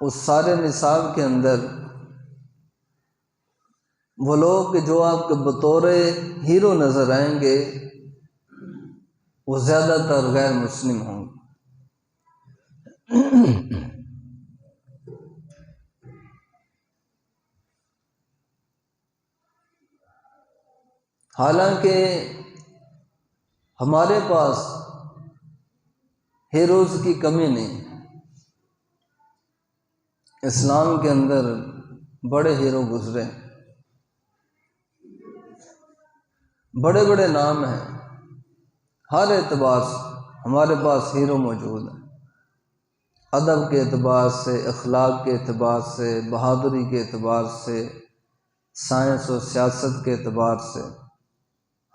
اس سارے نصاب کے اندر وہ لوگ کہ جو آپ کے بطور ہیرو نظر آئیں گے وہ زیادہ تر غیر مسلم ہوں گے۔ حالانکہ ہمارے پاس ہیروز کی کمی نہیں، اسلام کے اندر بڑے ہیرو گزرے، بڑے بڑے نام ہیں، ہر اعتبار سے ہمارے پاس ہیرو موجود ہیں، ادب کے اعتبار سے، اخلاق کے اعتبار سے، بہادری کے اعتبار سے، سائنس و سیاست کے اعتبار سے،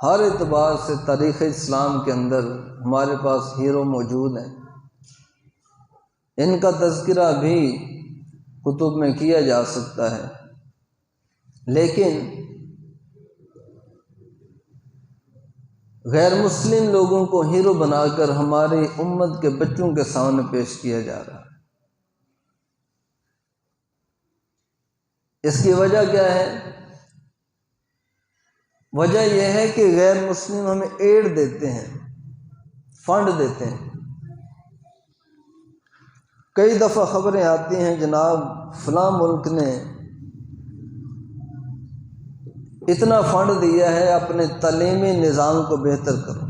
ہر اعتبار سے تاریخ اسلام کے اندر ہمارے پاس ہیرو موجود ہیں۔ ان کا تذکرہ بھی کتب میں کیا جا سکتا ہے، لیکن غیر مسلم لوگوں کو ہیرو بنا کر ہماری امت کے بچوں کے سامنے پیش کیا جا رہا ہے۔ اس کی وجہ کیا ہے؟ وجہ یہ ہے کہ غیر مسلم ہمیں ایڈ دیتے ہیں، فنڈ دیتے ہیں۔ کئی دفعہ خبریں آتی ہیں جناب فلاں ملک نے اتنا فنڈ دیا ہے، اپنے تعلیمی نظام کو بہتر کرو،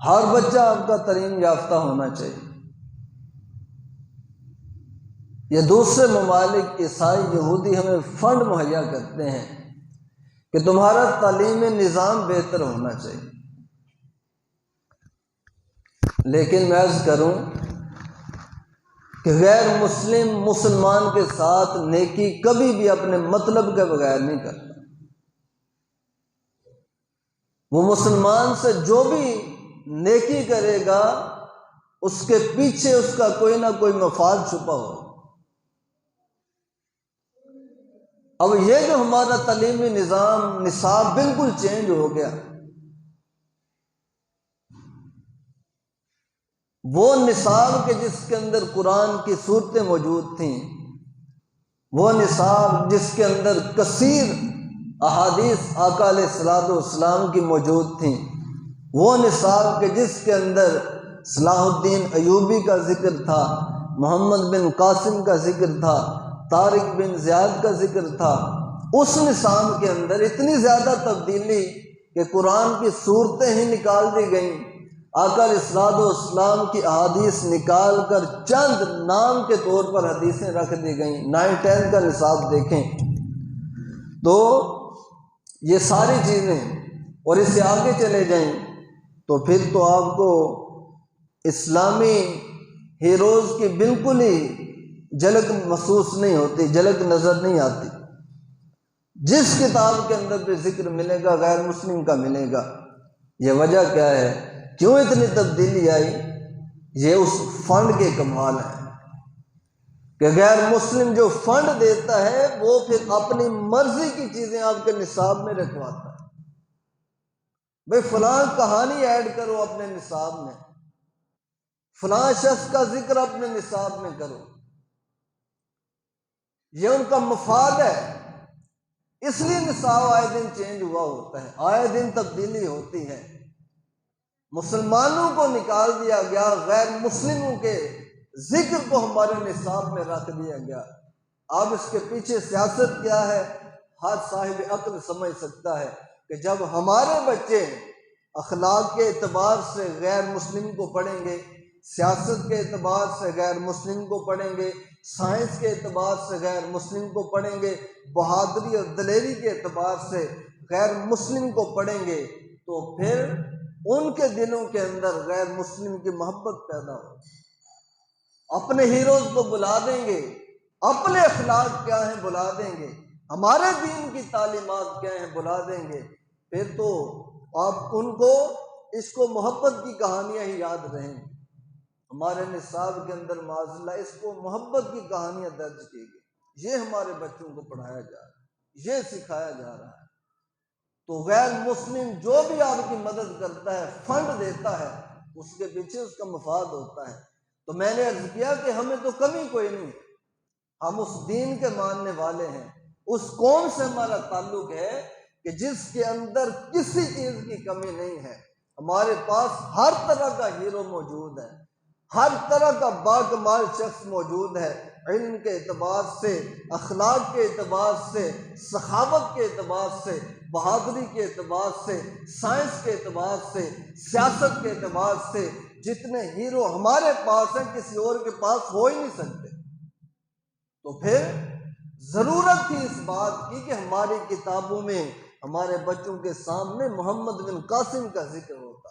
ہر بچہ آپ کا تعلیم یافتہ ہونا چاہیے۔ یہ دوسرے ممالک عیسائی یہودی ہمیں فنڈ مہیا کرتے ہیں کہ تمہارا تعلیمی نظام بہتر ہونا چاہیے، لیکن میں عرض کروں کہ غیر مسلم مسلمان کے ساتھ نیکی کبھی بھی اپنے مطلب کے بغیر نہیں کرتا۔ وہ مسلمان سے جو بھی نیکی کرے گا اس کے پیچھے اس کا کوئی نہ کوئی مفاد چھپا ہو۔ اب یہ جو ہمارا تعلیمی نصاب بالکل چینج ہو گیا، وہ نصاب کے جس کے اندر قرآن کی صورتیں موجود تھیں، وہ نصاب جس کے اندر کثیر احادیث آقا علیہ الصلوۃ والسلام کی موجود تھیں، وہ نصاب کے جس کے اندر صلاح الدین ایوبی کا ذکر تھا، محمد بن قاسم کا ذکر تھا، طارق بن زیاد کا ذکر تھا، اس نصاب کے اندر اتنی زیادہ تبدیلی کہ قرآن کی صورتیں ہی نکال دی گئیں، آقا علیہ الصلوۃ والسلام کی احادیث نکال کر چند نام کے طور پر حدیثیں رکھ دی گئیں۔ 9-10 کا نصاب دیکھیں تو یہ ساری چیزیں، اور اس سے آگے چلے جائیں تو پھر تو آپ کو اسلامی ہیروز کی بالکل ہی جھلک محسوس نہیں ہوتی، جھلک نظر نہیں آتی۔ جس کتاب کے اندر بھی ذکر ملے گا غیر مسلم کا ملے گا۔ یہ وجہ کیا ہے؟ کیوں اتنی تبدیلی آئی؟ یہ اس فنڈ کے کمال ہے کہ غیر مسلم جو فنڈ دیتا ہے وہ پھر اپنی مرضی کی چیزیں آپ کے نصاب میں رکھواتا ہے۔ بھئی فلاں کہانی ایڈ کرو اپنے نصاب میں، فلاں شخص کا ذکر اپنے نصاب میں کرو، یہ ان کا مفاد ہے، اس لیے نصاب آئے دن چینج ہوا ہوتا ہے، آئے دن تبدیلی ہوتی ہے۔ مسلمانوں کو نکال دیا گیا، غیر مسلموں کے ذکر کو ہمارے نصاب میں رکھ دیا گیا۔ اب اس کے پیچھے سیاست کیا ہے؟ ہر صاحب عقل سمجھ سکتا ہے کہ جب ہمارے بچے اخلاق کے اعتبار سے غیر مسلم کو پڑھیں گے، سیاست کے اعتبار سے غیر مسلم کو پڑھیں گے، سائنس کے اعتبار سے غیر مسلم کو پڑھیں گے، بہادری اور دلیری کے اعتبار سے غیر مسلم کو پڑھیں گے، تو پھر ان کے دلوں کے اندر غیر مسلم کی محبت پیدا ہو، اپنے ہیروز کو بلا دیں گے، اپنے اخلاق کیا ہیں بلا دیں گے، ہمارے دین کی تعلیمات کیا ہیں بلا دیں گے، پھر تو آپ ان کو اس کو محبت کی کہانیاں ہی یاد رہیں۔ ہمارے نصاب کے اندر معاذ اللہ اس کو محبت کی کہانیاں درج کی گئی، یہ ہمارے بچوں کو پڑھایا جا رہا ہے، یہ سکھایا جا رہا ہے۔ تو غیر مسلم جو بھی آپ کی مدد کرتا ہے، فنڈ دیتا ہے، اس کے پیچھے اس کا مفاد ہوتا ہے۔ تو میں نے عرض کیا کہ ہمیں تو کمی کوئی نہیں ہے، ہم اس دین کے ماننے والے ہیں، اس قوم سے ہمارا تعلق ہے کہ جس کے اندر کسی چیز کی کمی نہیں ہے۔ ہمارے پاس ہر طرح کا ہیرو موجود ہے، ہر طرح کا باکمال شخص موجود ہے، علم کے اعتبار سے، اخلاق کے اعتبار سے، سخاوت کے اعتبار سے، بہادری کے اعتبار سے، سائنس کے اعتبار سے، سیاست کے اعتبار سے جتنے ہیرو ہمارے پاس ہیں کسی اور کے پاس ہو ہی نہیں سکتے۔ تو پھر ضرورت تھی اس بات کی کہ ہماری کتابوں میں ہمارے بچوں کے سامنے محمد بن قاسم کا ذکر ہوتا،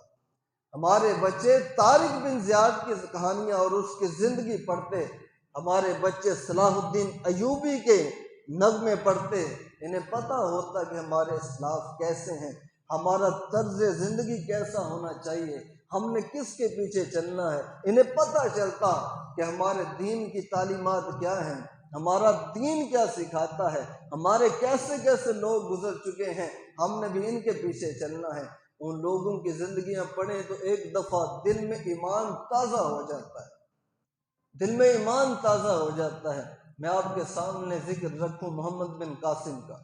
ہمارے بچے طارق بن زیاد کی کہانیاں اور اس کی زندگی پڑھتے، ہمارے بچے صلاح الدین ایوبی کے نغمے پڑھتے، انہیں پتہ ہوتا کہ ہمارے اسلاف کیسے ہیں، ہمارا طرز زندگی کیسا ہونا چاہیے، ہم نے کس کے پیچھے چلنا ہے، انہیں پتہ چلتا کہ ہمارے دین کی تعلیمات کیا ہیں، ہمارا دین کیا سکھاتا ہے، ہمارے کیسے کیسے لوگ گزر چکے ہیں، ہم نے بھی ان کے پیچھے چلنا ہے۔ ان لوگوں کی زندگیاں پڑھیں تو ایک دفعہ دل میں ایمان تازہ ہو جاتا ہے، دل میں ایمان تازہ ہو جاتا ہے۔ میں آپ کے سامنے ذکر رکھوں محمد بن قاسم کا۔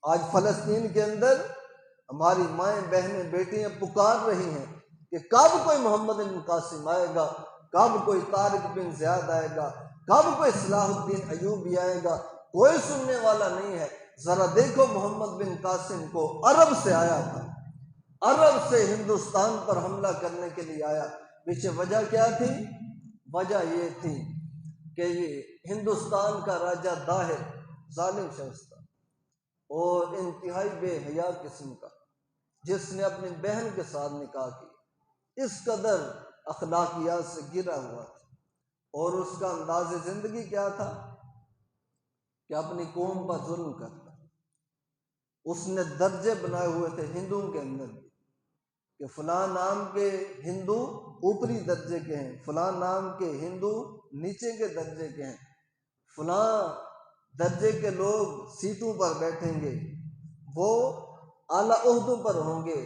آج فلسطین کے اندر ہماری مائیں بہنیں بیٹیاں پکار رہی ہیں کہ کب کوئی محمد بن قاسم آئے گا، کب کوئی طارق بن زیاد آئے گا، کب کوئی صلاح الدین ایوبی آئے گا، کوئی سننے والا نہیں ہے۔ ذرا دیکھو محمد بن قاسم کو عرب سے آیا تھا، عرب سے ہندوستان پر حملہ کرنے کے لیے آیا، پیچھے وجہ کیا تھی؟ وجہ یہ تھی کہ یہ ہندوستان کا راجہ داہر ظالم شخص تھا اور انتہائی بے حیا قسم کا، جس نے اپنی بہن کے ساتھ نکاح کیا، اس قدر اخلاقیات سے گرا ہوا تھا، اور اس کا انداز زندگی کیا تھا کہ اپنی قوم پر ظلم کرتا۔ اس نے درجے بنائے ہوئے تھے ہندوؤں کے اندر بھی کہ فلاں نام کے ہندو اوپری درجے کے ہیں، فلاں نام کے ہندو نیچے کے درجے کے ہیں، فلاں درجے کے لوگ سیٹوں پر بیٹھیں گے، وہ اعلیٰ عہدوں پر ہوں گے،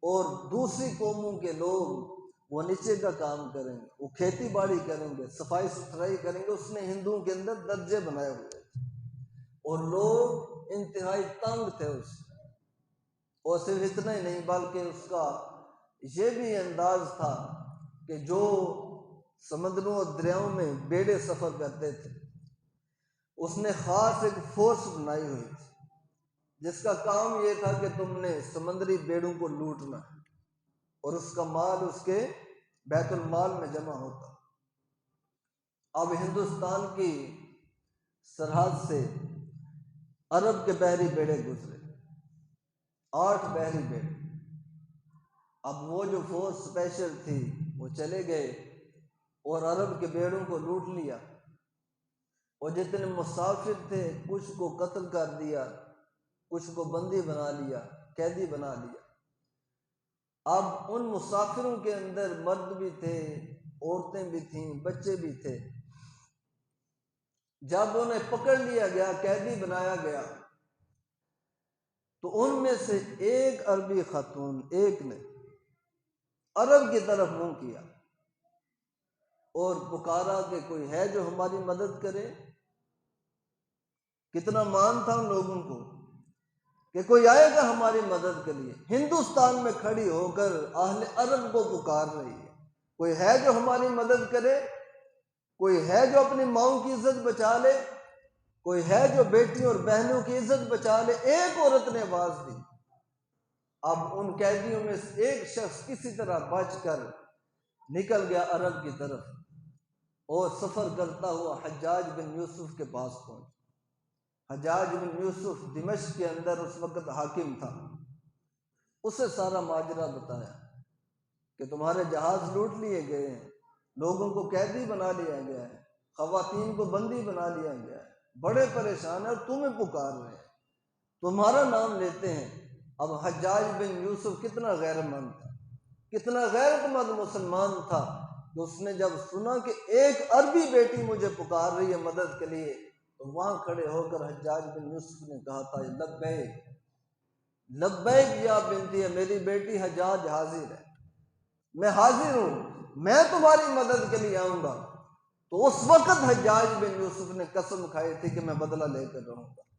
اور دوسری قوموں کے لوگ وہ نیچے کا کام کریں گے، وہ کھیتی باڑی کریں گے، صفائی ستھرائی کریں گے۔ اس نے ہندوؤں کے اندر درجے بنائے ہوئے تھے، اور لوگ انتہائی تنگ تھے اس سے۔ اور صرف اتنا ہی نہیں بلکہ اس کا یہ بھی انداز تھا کہ جو سمندروں اور دریاؤں میں بیڑے سفر کرتے تھے، اس نے خاص ایک فورس بنائی ہوئی تھی جس کا کام یہ تھا کہ تم نے سمندری بیڑوں کو لوٹنا، اور اس کا مال اس کے بیت المال میں جمع ہوتا۔ اب ہندوستان کی سرحد سے عرب کے بحری بیڑے گزرے، 8 بحری بیڑے۔ اب وہ جو فورس اسپیشل تھی وہ چلے گئے اور عرب کے بیڑوں کو لوٹ لیا، اور جتنے مسافر تھے کچھ کو قتل کر دیا، کچھ کو بندی بنا لیا، قیدی بنا لیا۔ اب ان مسافروں کے اندر مرد بھی تھے، عورتیں بھی تھیں، بچے بھی تھے۔ جب انہیں پکڑ لیا گیا، قیدی بنایا گیا، تو ان میں سے ایک عربی خاتون، ایک نے عرب کی طرف منہ کیا اور پکارا کہ کوئی ہے جو ہماری مدد کرے۔ کتنا مان تھا ان لوگوں کو کہ کوئی آئے گا ہماری مدد کے لیے۔ ہندوستان میں کھڑی ہو کر اہل عرب کو پکار رہی ہے، کوئی ہے جو ہماری مدد کرے، کوئی ہے جو اپنی ماؤں کی عزت بچا لے، کوئی ہے جو بیٹیوں اور بہنوں کی عزت بچا لے۔ ایک عورت نے آواز دی۔ اب ان قیدیوں میں سے ایک شخص کسی طرح بچ کر نکل گیا عرب کی طرف، اور سفر کرتا ہوا حجاج بن یوسف کے پاس پہنچا۔ حجاج بن یوسف دمشق کے اندر اس وقت حاکم تھا، اسے سارا ماجرا بتایا کہ تمہارے جہاز لوٹ لیے گئے ہیں، لوگوں کو قیدی بنا لیا گیا ہے، خواتین کو بندی بنا لیا گیا ہے، بڑے پریشان ہیں اور تمہیں پکار رہے ہیں، تمہارا نام لیتے ہیں۔ اب حجاج بن یوسف کتنا غیر مند تھا، کتنا غیرت مند مسلمان تھا کہ اس نے جب سنا کہ ایک عربی بیٹی مجھے پکار رہی ہے مدد کے لیے، تو وہاں کھڑے ہو کر حجاج بن یوسف نے کہا تھا لبیک لبیک یا بنتی ہے، میری بیٹی حجاج حاضر ہے، میں حاضر ہوں، میں تمہاری مدد کے لیے آؤں گا۔ تو اس وقت حجاج بن یوسف نے قسم کھائی تھی کہ میں بدلہ لے کر رہوں گا۔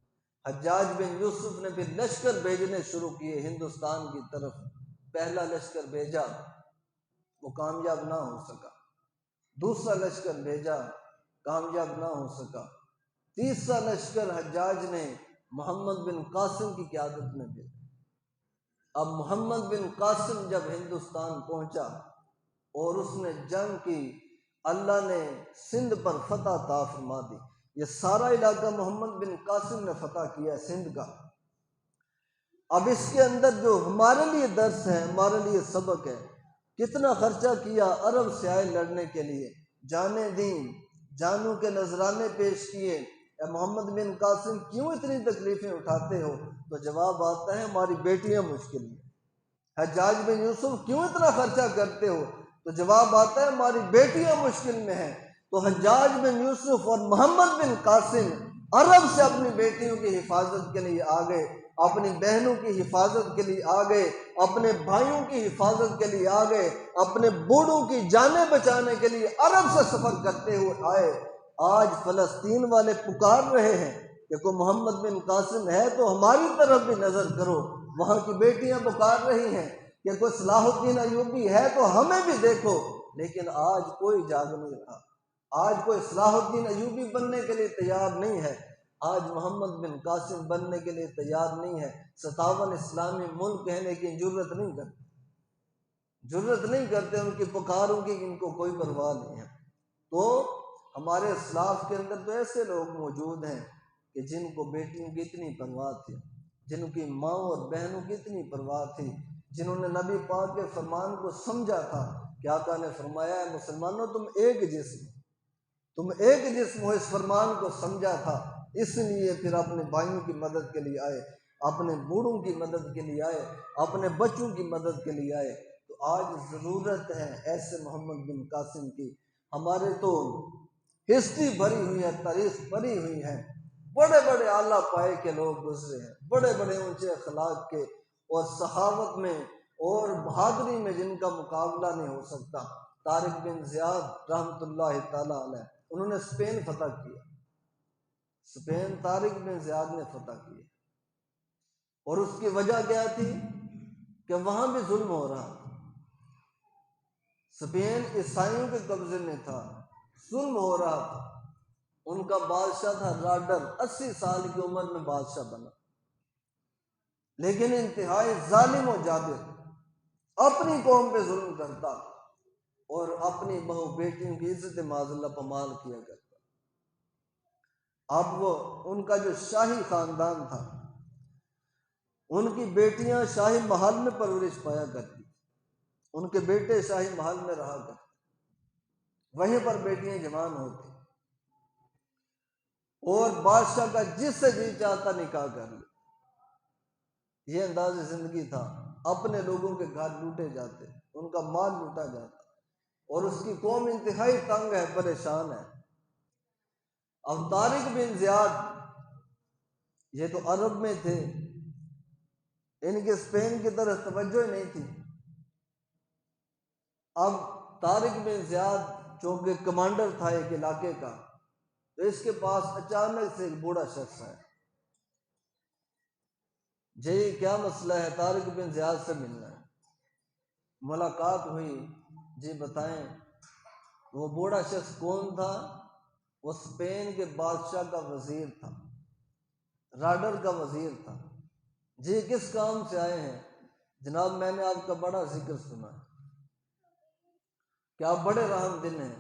حجاج بن یوسف نے پھر لشکر بھیجنے شروع کیے ہندوستان کی طرف۔ پہلا لشکر بھیجا، وہ کامیاب نہ ہو سکا۔ دوسرا لشکر بھیجا، کامیاب نہ ہو سکا۔ تیسرا لشکر حجاج نے محمد بن قاسم کی قیادت میں بھیجا۔ اب محمد بن قاسم جب ہندوستان پہنچا اور اس نے جنگ کی، اللہ نے سندھ پر فتح عطا فرما دی۔ یہ سارا علاقہ محمد بن قاسم نے فتح کیا سندھ کا۔ اب اس کے اندر جو ہمارے لیے درس ہے، ہمارے لیے سبق ہے، کتنا خرچہ کیا عرب سے آئے لڑنے کے لیے، جانیں دیں، جانوں کے نذرانے پیش کیے۔ اے محمد بن قاسم کیوں اتنی تکلیفیں اٹھاتے ہو؟ تو جواب آتا ہے ہماری بیٹیاں مشکل میں۔ حجاج بن یوسف کیوں اتنا خرچہ کرتے ہو؟ تو جواب آتا ہے ہماری بیٹیاں مشکل میں ہیں۔ تو حجاج بن یوسف اور محمد بن قاسم عرب سے اپنی بیٹیوں کی حفاظت کے لیے آ گئے، اپنی بہنوں کی حفاظت کے لیے آ گئے، اپنے بھائیوں کی حفاظت کے لیے آ گئے، اپنے بوڑھوں کی جانیں بچانے کے لیے عرب سے سفر کرتے ہوئے آئے۔ آج فلسطین والے پکار رہے ہیں کہ کوئی محمد بن قاسم ہے تو ہماری طرف بھی نظر کرو۔ وہاں کی بیٹیاں پکار رہی ہیں کہ کوئی صلاح الدین ایوبی ہے تو ہمیں بھی دیکھو، لیکن آج کوئی جاگ نہیں رہا۔ آج کوئی صلاح الدین ایوبی بننے کے لیے تیار نہیں ہے، آج محمد بن قاسم بننے کے لیے تیار نہیں ہے۔ 57 اسلامی ملک کہنے کی جرت نہیں کرتے، ان کی پکاروں کی ان کو کوئی پرواہ نہیں ہے۔ تو ہمارے اسلاف کے اندر تو ایسے لوگ موجود ہیں کہ جن کو بیٹیوں کی اتنی پرواہ تھی، جن کی ماں اور بہنوں کی اتنی پرواہ تھی، جنہوں نے نبی پاک کے فرمان کو سمجھا تھا کہ آقا نے فرمایا ہے مسلمانوں تم ایک جسم ہو، اس فرمان کو سمجھا تھا، اس لیے پھر اپنے بھائیوں کی مدد کے لیے آئے، اپنے بوڑھوں کی مدد کے لیے آئے، اپنے بچوں کی مدد کے لیے آئے۔ تو آج ضرورت ہے ایسے محمد بن قاسم کی۔ ہمارے تو ہسٹری بھری ہوئی ہے، تاریخ بھری ہوئی ہے، بڑے بڑے اعلیٰ پائے کے لوگ گزرے ہیں، بڑے بڑے اونچے اخلاق کے، اور سخاوت میں اور بہادری میں جن کا مقابلہ نہیں ہو سکتا۔ طارق بن زیاد رحمۃ اللہ تعالی علیہ، انہوں نے اسپین فتح کیا، اسپین طارق بن زیاد نے فتح کیا، اور اس کی وجہ کیا تھی کہ وہاں بھی ظلم ہو رہا تھا۔ اسپین عیسائیوں کے قبضے میں تھا، ظلم ہو رہا تھا۔ ان کا بادشاہ تھا راڈر، 80 سال کی عمر میں بادشاہ بنا، لیکن انتہائی ظالم و جابر، اپنی قوم پہ ظلم کرتا اور اپنی بہو بیٹیوں کی عزت معاذ اللہ پامال کیا کرتا۔ اب وہ ان کا جو شاہی خاندان تھا، ان کی بیٹیاں شاہی محل میں پرورش پایا کرتی، ان کے بیٹے شاہی محل میں رہا کرتے، وہیں پر بیٹیاں جوان ہوتی، اور بادشاہ کا جس سے جی چاہتا نکاح کر لیا۔ یہ انداز زندگی تھا۔ اپنے لوگوں کے گھر لوٹے جاتے، ان کا مال لوٹا جاتا، اور اس کی قوم انتہائی تنگ ہے، پریشان ہے۔ اب طارق بن زیاد یہ تو عرب میں تھے، ان کے اسپین کی طرف توجہ ہی نہیں تھی۔ اب طارق بن زیاد چونکہ کمانڈر تھا ایک علاقے کا، تو اس کے پاس اچانک سے ایک بوڑھا شخص ہے۔ جی کیا مسئلہ ہے؟ طارق بن زیاد سے ملنا ہے۔ ملاقات ہوئی، جی بتائیں۔ وہ بوڑھا شخص کون تھا؟ وہ اسپین کے بادشاہ کا وزیر تھا، راڈر کا وزیر تھا۔ جی کس کام سے آئے ہیں؟ جناب میں نے آپ کا بڑا ذکر سنا ہے کہ آپ بڑے رحم دل ہیں،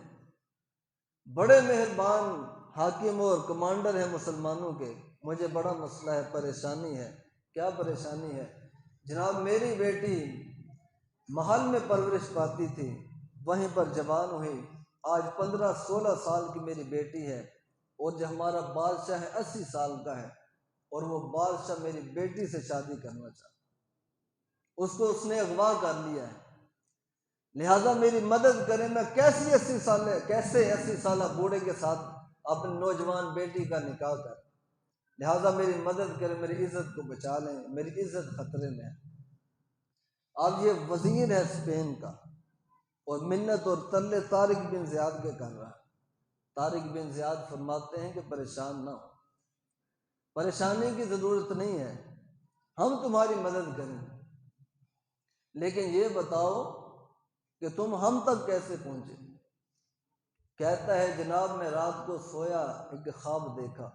بڑے مہربان حاکم اور کمانڈر ہیں مسلمانوں کے۔ مجھے بڑا مسئلہ ہے، پریشانی ہے۔ کیا پریشانی ہے؟ جناب میری بیٹی محل میں پرورش پاتی تھی، وہیں پر جوان ہوئی، آج 15-16 سال کی میری بیٹی ہے، اور جو ہمارا بادشاہ ہے 80 سال کا ہے، اور وہ بادشاہ میری بیٹی سے شادی کرنا چاہتا، اس نے اغوا کر لیا ہے، لہٰذا میری مدد کریں۔ میں کیسے 80 سالہ بوڑھے کے ساتھ اپنی نوجوان بیٹی کا نکاح کر؟ لہٰذا میری مدد کریں، میری عزت کو بچا لیں، میری عزت خطرے میں ہے۔ اب یہ وزیر ہے اسپین کا، اور منت اور ترلے طارق بن زیاد کے کر رہا ہے۔ طارق بن زیاد فرماتے ہیں کہ پریشان نہ ہو، پریشانی کی ضرورت نہیں ہے، ہم تمہاری مدد کریں، لیکن یہ بتاؤ کہ تم ہم تک کیسے پہنچے؟ کہتا ہے جناب میں رات کو سویا، ایک خواب دیکھا،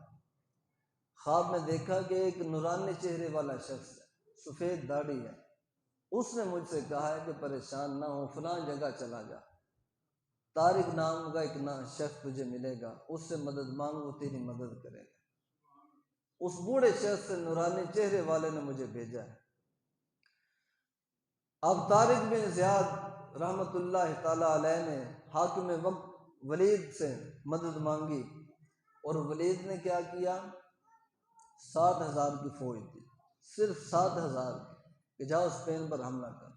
خواب میں دیکھا کہ ایک نورانی چہرے والا شخص ہے، سفید داڑھی ہے، اس نے مجھ سے کہا ہے کہ پریشان نہ ہو، فلاں جگہ چلا جا، طارق نام کا ایک شخص تجھے ملے گا، اس سے مدد مانگ، وہ تیری مدد کرے گا۔ اس بوڑھے شخص سے نورانی چہرے والے نے مجھے بھیجا ہے۔ اب طارق بن زیاد رحمۃ اللہ تعالی علیہ نے حاکم وقت ولید سے مدد مانگی، اور ولید نے کیا کیا؟ 7,000 کی فوج دی، صرف 7,000 کہ جاؤ اسپین پر حملہ کر۔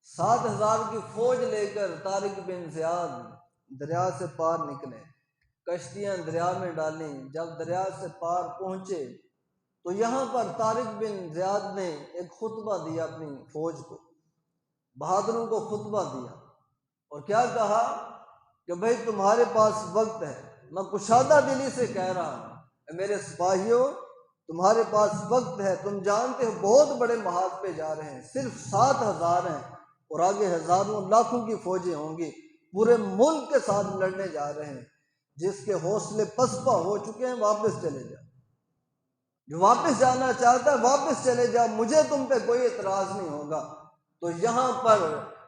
7,000 کی فوج لے کر طارق بن زیاد دریا سے پار نکلے، کشتیاں دریا میں ڈالیں۔ جب دریا سے پار پہنچے تو یہاں پر طارق بن زیاد نے ایک خطبہ دیا اپنی فوج کو، بہادروں کو خطبہ دیا، اور کیا کہا کہ بھئی تمہارے پاس وقت ہے، میں کشادہ دلی سے کہہ رہا ہوں، اے میرے سپاہیوں تمہارے پاس وقت ہے، تم جانتے ہو بہت بڑے محاذ پہ جا رہے ہیں، صرف 7,000 ہیں اور آگے ہزاروں لاکھوں کی فوجیں ہوں گی، پورے ملک کے ساتھ لڑنے جا رہے ہیں، جس کے حوصلے پسپا ہو چکے ہیں واپس چلے جاؤ، جو واپس جانا چاہتا ہے واپس چلے جاؤ، مجھے تم پہ کوئی اعتراض نہیں ہوگا۔ تو یہاں پر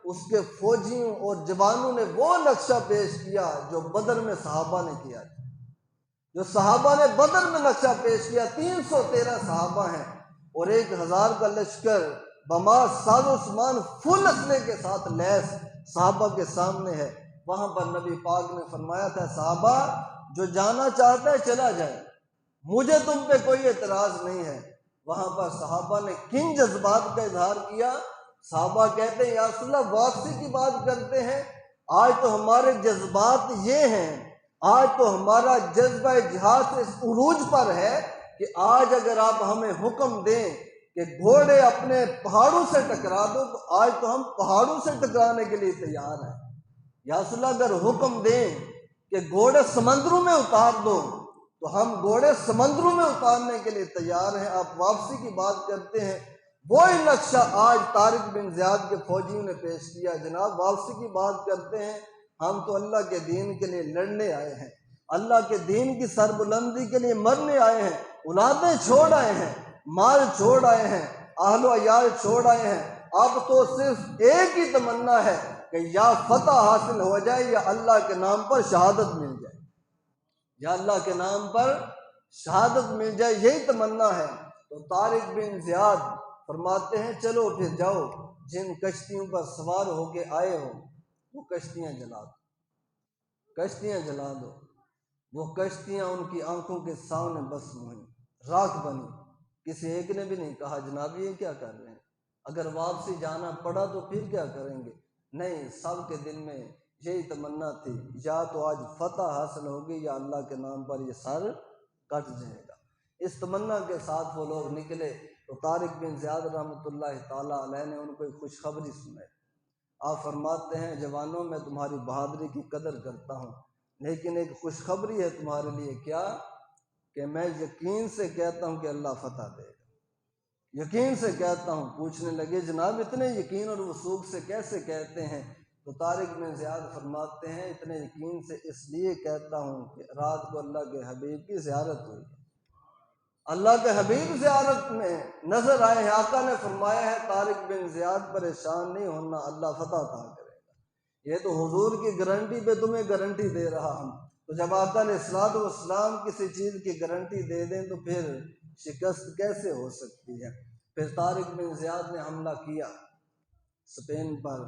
اس کے فوجیوں اور جوانوں نے وہ نقشہ پیش کیا جو بدر میں صحابہ نے کیا تھا، جو صحابہ نے بدر میں نقشہ پیش کیا۔ 313 صحابہ ہیں اور 1,000 کا لشکر بمار ساز و سامان فل اسلحے کے ساتھ لیس صحابہ کے سامنے ہے۔ وہاں پر نبی پاک نے فرمایا تھا صحابہ جو جانا چاہتا ہے چلا جائے، مجھے تم پہ کوئی اعتراض نہیں ہے۔ وہاں پر صحابہ نے کن جذبات کا اظہار کیا؟ صحابہ کہتے ہیں یا رسول اللہ واپسی کی بات کرتے ہیں، آج تو ہمارے جذبات یہ ہیں، آج تو ہمارا جذبہ جہاد اس عروج پر ہے کہ آج اگر آپ ہمیں حکم دیں کہ گھوڑے اپنے پہاڑوں سے ٹکرا دو تو آج تو ہم پہاڑوں سے ٹکرانے کے لیے تیار ہیں۔ یا رسول اللہ اگر حکم دیں کہ گھوڑے سمندروں میں اتار دو تو ہم گھوڑے سمندروں میں اتارنے کے لیے تیار ہیں۔ آپ واپسی کی بات کرتے ہیں، وہی نقشہ آج طارق بن زیاد کے فوجیوں نے پیش کیا۔ جناب واپسی کی بات کرتے ہیں، ہم تو اللہ کے دین کے لیے لڑنے آئے ہیں، اللہ کے دین کی سربلندی کے لیے مرنے آئے ہیں، اولادیں چھوڑ آئے ہیں، مال چھوڑ آئے ہیں، اہل و عیال چھوڑ آئے ہیں۔ اب تو صرف ایک ہی تمنا ہے کہ یا فتح حاصل ہو جائے یا اللہ کے نام پر شہادت مل جائے، یا اللہ کے نام پر شہادت مل جائے، یہی تمنا ہے۔ تو طارق بن زیاد فرماتے ہیں چلو پھر جاؤ، جن کشتیوں پر سوار ہو کے آئے ہو وہ کشتیاں جلا دو، کشتیاں جلا دو۔ وہ کشتیاں ان کی آنکھوں کے سامنے بس ہوئیں، راکھ بنی۔ کسی ایک نے بھی نہیں کہا جناب یہ کیا کر رہے ہیں، اگر واپسی جانا پڑا تو پھر کیا کریں گے؟ نہیں، سب کے دل میں یہی تمنا تھی، یا تو آج فتح حاصل ہوگی یا اللہ کے نام پر یہ سر کٹ جائے گا۔ اس تمنا کے ساتھ وہ لوگ نکلے تو طارق بن زیاد رحمۃ اللہ تعالیٰ علیہ نے ان کو ایک خوشخبری سنائی۔ آپ فرماتے ہیں جوانوں میں تمہاری بہادری کی قدر کرتا ہوں، لیکن ایک خوشخبری ہے تمہارے لیے، کیا کہ میں یقین سے کہتا ہوں کہ اللہ فتح دے گا، یقین سے کہتا ہوں۔ پوچھنے لگے جناب اتنے یقین اور وثوق سے کیسے کہتے ہیں؟ تو طارق بن زیاد فرماتے ہیں اتنے یقین سے اس لیے کہتا ہوں کہ رات کو اللہ کے حبیب کی زیارت ہوئی، اللہ کے حبیب زیارت میں نظر آئے ہیں، آقا نے فرمایا ہے طارق بن زیاد پریشان نہیں ہونا، اللہ فتح عطا کرے گا۔ یہ تو حضور کی گارنٹی پہ تمہیں گارنٹی دے رہا ہوں۔ تو جب آقا علیہ الصلوۃ والسلام کسی چیز کی گارنٹی دے دیں تو پھر شکست کیسے ہو سکتی ہے؟ پھر طارق بن زیاد نے حملہ کیا اسپین پر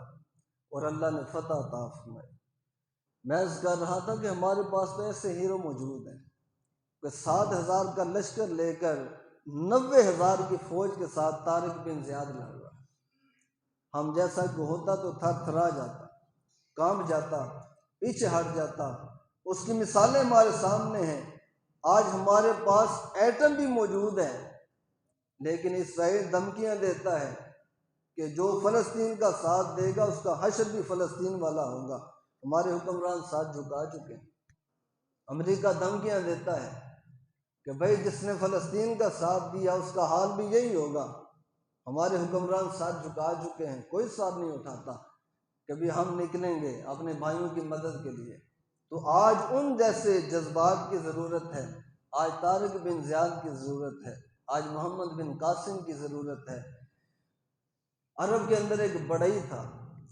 اور اللہ نے فتح عطا فرمائی۔ میں عرض کر رہا تھا کہ ہمارے پاس تو ایسے ہیرو موجود ہیں کہ 7,000 کا لشکر لے کر 90,000 کی فوج کے ساتھ طارق بن زیاد لڑ رہا ہے۔ ہم جیسا کہ ہوتا تو تھر تھرا جاتا، کانپ جاتا، پیچھے ہٹ جاتا۔ اس کی مثالیں ہمارے سامنے ہیں۔ آج ہمارے پاس ایٹم بھی موجود ہے، لیکن اسرائیل دھمکیاں دیتا ہے کہ جو فلسطین کا ساتھ دے گا اس کا حشر بھی فلسطین والا ہوگا۔ ہمارے حکمران ساتھ جھکا چکے ہیں۔ امریکہ دھمکیاں دیتا ہے کہ بھائی جس نے فلسطین کا ساتھ دیا اس کا حال بھی یہی ہوگا۔ ہمارے حکمران ساتھ جھکا چکے ہیں، کوئی ساتھ نہیں اٹھاتا کہ بھی ہم نکلیں گے اپنے بھائیوں کی مدد کے لیے۔ تو آج ان جیسے جذبات کی ضرورت ہے، آج طارق بن زیاد کی ضرورت ہے، آج محمد بن قاسم کی ضرورت ہے۔ عرب کے اندر ایک بڑئی تھا،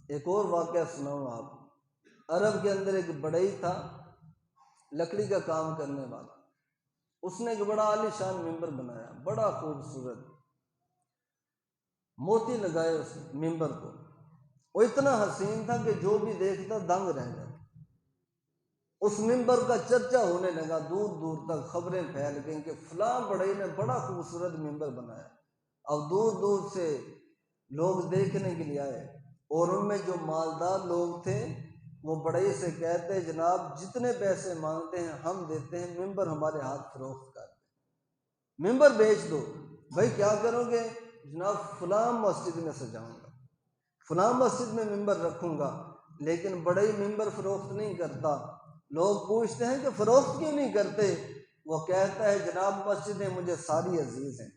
ایک اور واقعہ سناؤں آپ۔ عرب کے اندر ایک بڑئی تھا، لکڑی کا کام کرنے والا۔ اس نے ایک بڑا عالی شان ممبر بنایا، بڑا خوبصورت، موتی لگائے اس ممبر کو۔ وہ اتنا حسین تھا کہ جو بھی دیکھتا دنگ رہ جاتا۔ اس ممبر کا چرچا ہونے لگا، دور دور تک خبریں پھیل گئیں کہ فلاں بڑئی نے بڑا خوبصورت ممبر بنایا۔ اب دور دور سے لوگ دیکھنے کے لیے آئے، اور ان میں جو مالدار لوگ تھے وہ بڑئی سے کہتے جناب جتنے پیسے مانگتے ہیں ہم دیتے ہیں، ممبر ہمارے ہاتھ فروخت کر دیں، ممبر بیچ دو۔ بھائی کیا کرو گے؟ جناب فلاں مسجد میں سجاؤں گا، فلاں مسجد میں ممبر رکھوں گا۔ لیکن بڑئی ممبر فروخت نہیں کرتا۔ لوگ پوچھتے ہیں کہ فروخت کیوں نہیں کرتے؟ وہ کہتا ہے جناب مسجدیں مجھے ساری عزیز ہیں،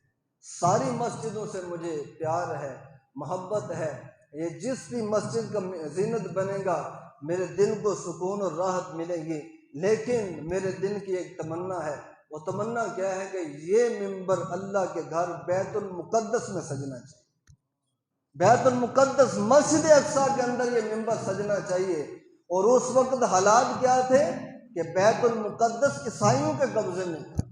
ساری مسجدوں سے مجھے پیار ہے، محبت ہے۔ یہ جس بھی مسجد کا زینت بنے گا میرے دل کو سکون اور راحت ملے گی۔ لیکن میرے دل کی ایک تمنا ہے، وہ تمنا کیا ہے کہ یہ ممبر اللہ کے گھر بیت المقدس میں سجنا چاہیے، بیت المقدس مسجد اقصیٰ کے اندر یہ ممبر سجنا چاہیے۔ اور اس وقت حالات کیا تھے کہ بیت المقدس عیسائیوں کے قبضے میں تھا،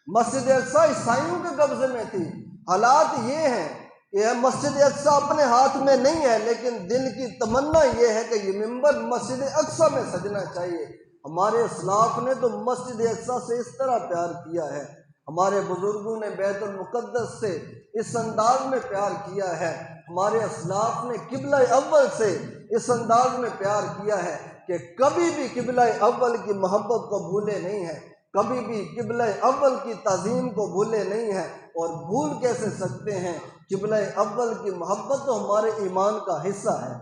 مسجد اقصیٰ عیسائیوں کے قبضے میں تھی۔ حالات یہ ہیں کہ مسجد اقصیٰ اپنے ہاتھ میں نہیں ہے، لیکن دل کی تمنا یہ ہے کہ یہ ممبر مسجد اقصیٰ میں سجنا چاہیے۔ ہمارے اسلاف نے تو مسجد اقصیٰ سے اس طرح پیار کیا ہے، ہمارے بزرگوں نے بیت المقدس سے اس انداز میں پیار کیا ہے، ہمارے اسلاف نے قبلہ اول سے اس انداز میں پیار کیا ہے کہ کبھی بھی قبلہ اول کی محبت کو بھولے نہیں ہیں، کبھی بھی قبلہ اول کی تعظیم کو بھولے نہیں ہیں۔ اور بھول کیسے سکتے ہیں؟ قبلہ اول کی محبت تو ہمارے ایمان کا حصہ ہے،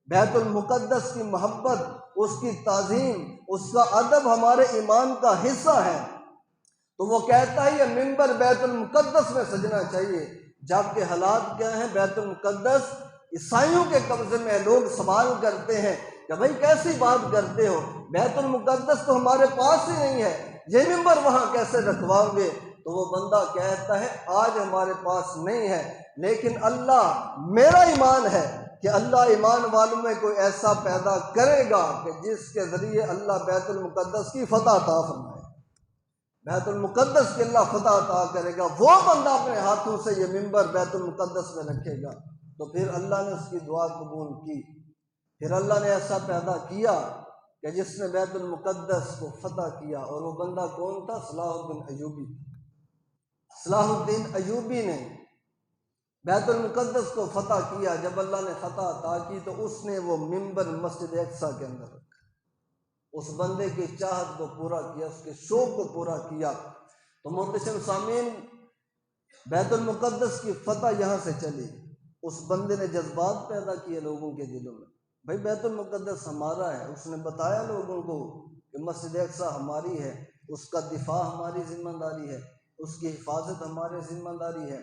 بیت المقدس کی محبت، اس کی تعظیم، اس کا ادب ہمارے ایمان کا حصہ ہے۔ تو وہ کہتا ہے یہ ممبر بیت المقدس میں سجنا چاہیے، جبکہ حالات کیا ہیں؟ بیت المقدس عیسائیوں کے قبضے میں۔ لوگ سوال کرتے ہیں کہ بھائی کیسی بات کرتے ہو، بیت المقدس تو ہمارے پاس ہی نہیں ہے، یہ ممبر وہاں کیسے رکھواؤ گے؟ تو وہ بندہ کہتا ہے آج ہمارے پاس نہیں ہے، لیکن اللہ، میرا ایمان ہے کہ اللہ ایمان والوں میں کوئی ایسا پیدا کرے گا کہ جس کے ذریعے اللہ بیت المقدس کی فتح عطا فرمائے، بیت المقدس کی اللہ فتح عطا کرے گا۔ وہ بندہ اپنے ہاتھوں سے یہ ممبر بیت المقدس میں رکھے گا، تو پھر اللہ نے اس کی دعا قبول کی۔ پھر اللہ نے ایسا پیدا کیا کہ جس نے بیت المقدس کو فتح کیا، اور وہ بندہ کون تھا؟ صلاح الدین ایوبی۔ صلاح الدین ایوبی نے بیت المقدس کو فتح کیا۔ جب اللہ نے فتح عطا کی تو اس نے وہ ممبر مسجد اقصیٰ کے اندر رکھا، اس بندے کی چاہت کو پورا کیا، اس کے شوق کو پورا کیا۔ تو محتشم سامعین، بیت المقدس کی فتح یہاں سے چلی، اس بندے نے جذبات پیدا کیے لوگوں کے دلوں میں، بھائی بیت المقدس ہمارا ہے۔ اس نے بتایا لوگوں کو کہ مسجد اقصیٰ ہماری ہے، اس کا دفاع ہماری ذمہ داری ہے، اس کی حفاظت ہماری ذمہ داری ہے۔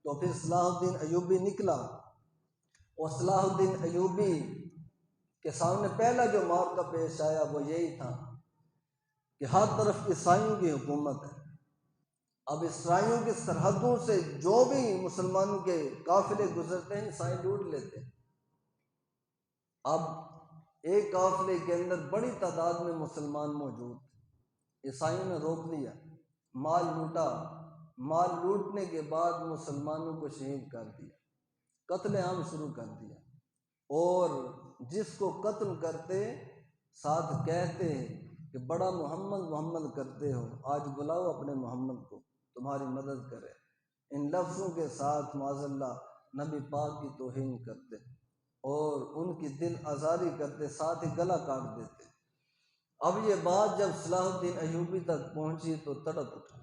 تو پھر صلاح الدین ایوبی نکلا، اور صلاح الدین ایوبی کے سامنے پہلا جو موقع پیش آیا وہ یہی تھا کہ ہر طرف عیسائیوں کی حکومت ہے۔ اب عیسائیوں کی سرحدوں سے جو بھی مسلمانوں کے قافلے گزرتے ہیں عیسائی لوٹ لیتے ہیں۔ اب ایک قافلے کے اندر بڑی تعداد میں مسلمان موجود تھے، عیسائیوں نے روک لیا، مال لوٹا، مال لوٹنے کے بعد مسلمانوں کو شہید کر دیا، قتل عام شروع کر دیا، اور جس کو قتل کرتے ساتھ کہتے کہ بڑا محمد محمد کرتے ہو، آج بلاؤ اپنے محمد کو تمہاری مدد کرے۔ ان لفظوں کے ساتھ معاذ اللہ نبی پاک کی توہین کرتے اور ان کی دل آزاری کرتے، ساتھ ہی گلا کاٹ دیتے۔ اب یہ بات جب صلاح الدین ایوبی تک پہنچی تو تڑپ اٹھا،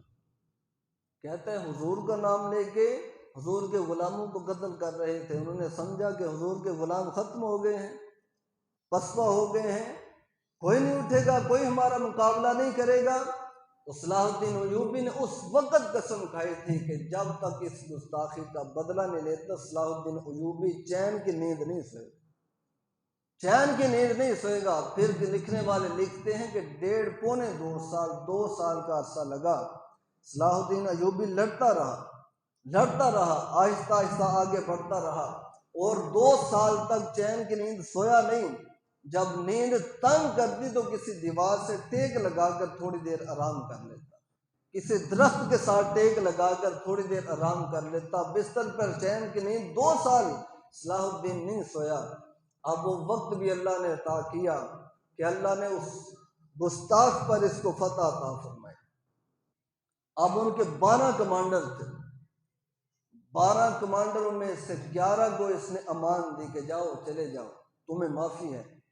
کہتا ہے حضور کا نام لے کے حضور کے غلاموں کو قتل کر رہے تھے۔ انہوں نے سمجھا کہ حضور کے غلام ختم ہو گئے ہیں، پسپا ہو گئے ہیں، کوئی نہیں اٹھے گا، کوئی ہمارا مقابلہ نہیں کرے گا۔ تو صلاح الدین ایوبی نے اس وقت قسم کھائی تھی کہ جب تک اس گستاخی کا بدلہ نہیں لیتا صلاح الدین ایوبی چین کی نیند نہیں سوئے گا، چین کی نیند نہیں سوئے گا۔ پھر لکھنے والے لکھتے ہیں کہ 1.5 2 سال کا عرصہ لگا، صلاح الدین ایوبی لڑتا رہا، آہستہ آہستہ آگے بڑھتا رہا، اور 2 سال تک چین کی نیند سویا نہیں۔ جب نیند تنگ کرتی تو کسی دیوار سے ٹیک لگا کر تھوڑی دیر آرام کر لیتا، کسی درخت کے ساتھ ٹیک لگا کر تھوڑی دیر آرام کر لیتا، بستر پر چین کی نیند 2 سال صلاح الدین نہیں سویا۔ اب وہ وقت بھی اللہ نے عطا کیا کہ اللہ نے اس گستاخ پر اس کو فتح عطا فرمائی۔ اب ان کے 12 کمانڈر تھے، 12 کمانڈروں میں سے 11 کو اس نے امان دی کہ جاؤ، چلے جاؤ، تمہیں معافی ہے۔